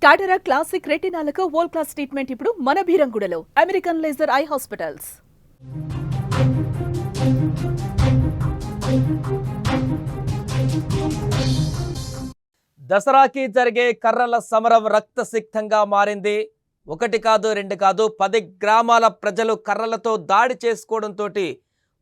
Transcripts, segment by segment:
టాటరా classic రెటినాలకు world class treatment ఇప్పుడు మన భీరంగూడలో American laser eye hospitals. దసరాకి జరిగే కర్రల సమరం రక్తసిక్తంగా మారింది. ఒకటి కాదు రెండు కాదు 10 గ్రామాల ప్రజలు కర్రలతో దాడి చేసుకోవడంతో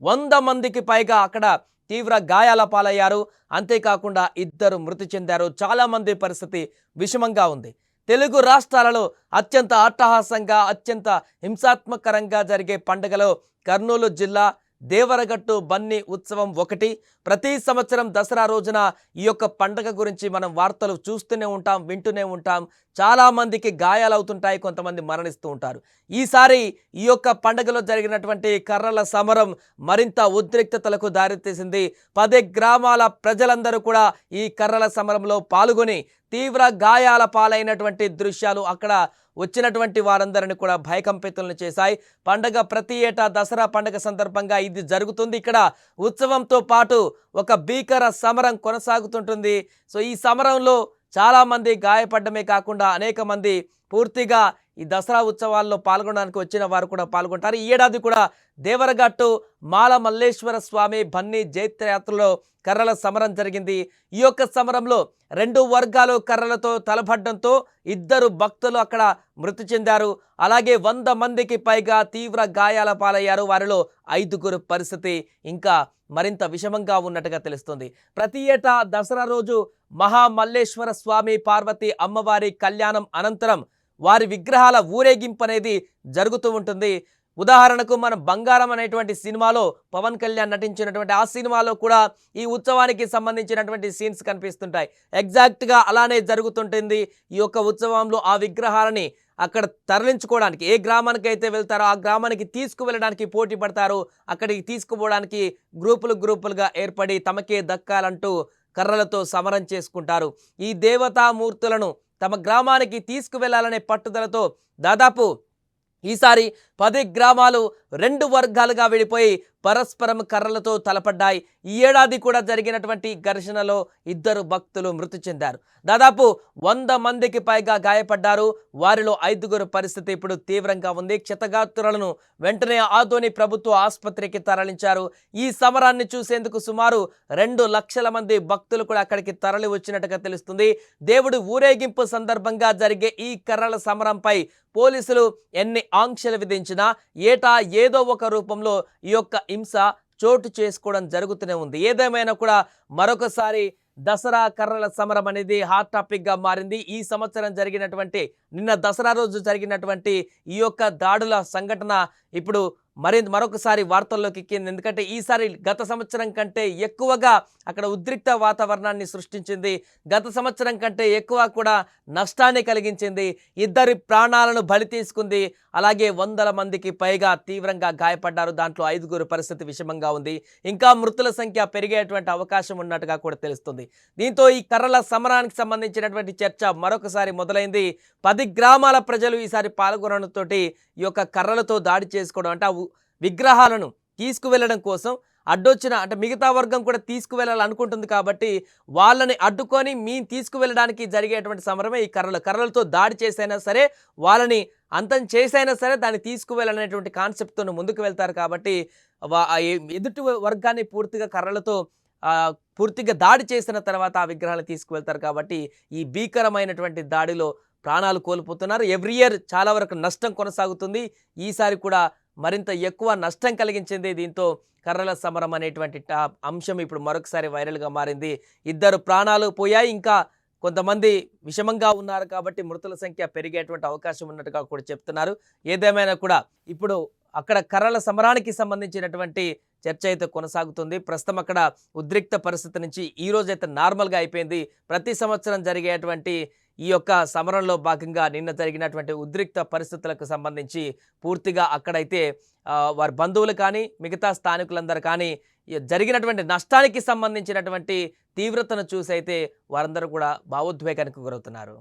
100 మందికి పైగా అక్కడ తీవ్ర గాయాల పాలయ్యారు. అంతేకాకుండా 2 మృతి చెందారు. చాలా మంది పరిస్థితి విషమంగా ఉంది. తెలుగు రాష్ట్రాలలో అత్యంత అట్టహాసంగా అత్యంత హింసాత్మకరంగా జరిగే పండుగలో కర్నూలు జిల్లా దేవరగట్టు బన్నీ ఉత్సవం ఒకటి. ప్రతి సంవత్సరం దసరా రోజున ఈ యొక్క పండుగ గురించి మనం వార్తలు చూస్తూనే ఉంటాం, వింటూనే ఉంటాం. చాలామందికి గాయాలవుతుంటాయి, కొంతమంది మరణిస్తూ ఉంటారు. ఈసారి ఈ యొక్క పండుగలో జరిగినటువంటి కర్రల సమరం మరింత ఉద్రిక్తతలకు దారితీసింది. 10 గ్రామాల ప్రజలందరూ కూడా ఈ కర్రల సమరంలో పాల్గొని తీవ్ర గాయాల పాలైనటువంటి దృశ్యాలు అక్కడ వచ్చినటువంటి వారందరిని కూడా భయకంపితులను చేశాయి. పండగ ప్రతి ఏటా దసరా పండుగ సందర్భంగా ఇది జరుగుతుంది. ఇక్కడ ఉత్సవంతో పాటు ఒక భీకర సమరం కొనసాగుతుంటుంది. సో ఈ సమరంలో చాలామంది గాయపడమే కాకుండా అనేక మంది పూర్తిగా ఈ దసరా ఉత్సవాల్లో పాల్గొనడానికి వచ్చిన వారు కూడా పాల్గొంటారు. ఈ ఏడాది కూడా దేవరగట్టు మాల మల్లేశ్వర స్వామి బన్నీ జైత్రయాత్రలో కర్రల సమరం జరిగింది. ఈ యొక్క సమరంలో 2 వర్గాలు కర్రలతో తలపడడంతో 2 భక్తులు అక్కడ మృతి చెందారు. అలాగే 100 మందికి పైగా తీవ్ర గాయాల పాలయ్యారు. వారిలో 5 పరిస్థితి ఇంకా మరింత విషమంగా ఉన్నట్టుగా తెలుస్తుంది. ప్రతి ఏటా దసరా రోజు మహామల్లేశ్వర స్వామి పార్వతి అమ్మవారి కళ్యాణం అనంతరం వారి విగ్రహాల ఊరేగింపు అనేది జరుగుతూ ఉంటుంది. ఉదాహరణకు మనం బంగారం అనేటువంటి సినిమాలో పవన్ కళ్యాణ్ నటించినటువంటి ఆ సినిమాలో కూడా ఈ ఉత్సవానికి సంబంధించినటువంటి సీన్స్ కనిపిస్తుంటాయి. ఎగ్జాక్ట్గా అలానే జరుగుతుంటుంది. ఈ యొక్క ఉత్సవంలో ఆ విగ్రహాలని అక్కడ తరలించుకోవడానికి ఏ గ్రామానికి అయితే వెళ్తారో ఆ గ్రామానికి తీసుకువెళ్ళడానికి పోటీ పడతారు. అక్కడికి తీసుకుపోవడానికి గ్రూపులుగా ఏర్పడి తమకే దక్కాలంటూ కర్రలతో సమరం చేసుకుంటారు. ఈ దేవతామూర్తులను తమ గ్రామానికి తీసుకువెళ్లాలనే పట్టుదలతో దాదాపు ఈసారి 10 గ్రామాలు 2 వర్గాలుగా విడిపోయి పరస్పరం కర్రలతో తలపడ్డాయి. ఈ ఏడాది కూడా జరిగినటువంటి ఘర్షణలో 2 భక్తులు మృతి చెందారు. దాదాపు 100 మందికి పైగా గాయపడ్డారు. వారిలో 5 పరిస్థితి ఇప్పుడు తీవ్రంగా ఉంది. క్షతగాత్రులను వెంటనే ఆదోని ప్రభుత్వ ఆసుపత్రికి తరలించారు. ఈ సమరాన్ని చూసేందుకు సుమారు 2 లక్షల మంది భక్తులు కూడా అక్కడికి తరలి వచ్చినట్టుగా తెలుస్తుంది. దేవుడి ఊరేగింపు సందర్భంగా జరిగే ఈ కర్రల సమరంపై పోలీసులు ఎన్ని ఆంక్షలు విధించినా ఏటా ఏదో ఒక రూపంలో ఈ యొక్క హింస చోటు చేసుకోవడం జరుగుతూనే ఉంది. ఏదేమైనా కూడా మరొకసారి దసరా కర్రల సమరం అనేది హాట్ టాపిక్గా మారింది. ఈ సంవత్సరం జరిగినటువంటి నిన్న దసరా రోజు జరిగినటువంటి ఈ యొక్క దాడుల సంఘటన ఇప్పుడు మరొకసారి వార్తల్లోకి ఎక్కింది. ఎందుకంటే ఈసారి గత సంవత్సరం కంటే ఎక్కువగా అక్కడ ఉద్రిక్త వాతావరణాన్ని సృష్టించింది. గత సంవత్సరం కంటే ఎక్కువ కూడా నష్టాన్ని కలిగించింది. 2 ప్రాణాలను బలి తీసుకుంది. అలాగే 100 మందికి పైగా తీవ్రంగా గాయపడ్డారు. దాంట్లో 5 పరిస్థితి విషమంగా ఉంది. ఇంకా మృతుల సంఖ్య పెరిగేటువంటి అవకాశం ఉన్నట్టుగా కూడా తెలుస్తుంది. దీంతో ఈ కర్రల సమరానికి సంబంధించినటువంటి చర్చ మరొకసారి మొదలైంది. 10 గ్రామాల ప్రజలు ఈసారి పాల్గొనడంతో ఈ యొక్క కర్రలతో దాడి చేసుకోవడం అంటే విగ్రహాలను తీసుకువెళ్ళడం కోసం అడ్డొచ్చిన అంటే మిగతా వర్గం కూడా తీసుకువెళ్ళాలనుకుంటుంది కాబట్టి వాళ్ళని అడ్డుకొని మేము తీసుకువెళ్ళడానికి జరిగేటువంటి సమరమే ఈ కర్రలతో దాడి చేసైనా సరే వాళ్ళని అంతం చేసైనా సరే దాన్ని తీసుకువెళ్ళనేటువంటి కాన్సెప్ట్తో ముందుకు వెళ్తారు. కాబట్టి ఎదుటి వర్గాన్ని పూర్తిగా కర్రలతో పూర్తిగా దాడి చేసిన తర్వాత ఆ విగ్రహాలను తీసుకువెళ్తారు. కాబట్టి ఈ భీకరమైనటువంటి దాడిలో ప్రాణాలు కోల్పోతున్నారు. ఎవ్రీ ఇయర్ చాలా వరకు నష్టం కొనసాగుతుంది. ఈసారి కూడా మరింత ఎక్కువ నష్టం కలిగించింది. దీంతో కర్రల సమరం అనేటువంటి అంశం ఇప్పుడు మరొకసారి వైరల్గా మారింది. 2 ప్రాణాలు పోయాయి. ఇంకా కొంతమంది విషమంగా ఉన్నారు. కాబట్టి మృతుల సంఖ్య పెరిగేటువంటి అవకాశం ఉన్నట్టుగా కూడా చెప్తున్నారు. ఏదేమైనా కూడా ఇప్పుడు అక్కడ కర్రల సమరానికి సంబంధించినటువంటి చర్చ అయితే కొనసాగుతుంది. ప్రస్తుతం అక్కడ ఉద్రిక్త పరిస్థితి నుంచి ఈ రోజైతే నార్మల్గా అయిపోయింది. ప్రతి సంవత్సరం జరిగేటువంటి ఈ యొక్క సమరంలో భాగంగా నిన్న జరిగినటువంటి ఉద్రిక్త పరిస్థితులకు సంబంధించి పూర్తిగా అక్కడైతే వారి బంధువులు కానీ మిగతా స్థానికులందరూ కానీ జరిగినటువంటి నష్టానికి సంబంధించినటువంటి తీవ్రతను చూసి అయితే వారందరూ కూడా భావోద్వేగానికి గురవుతున్నారు.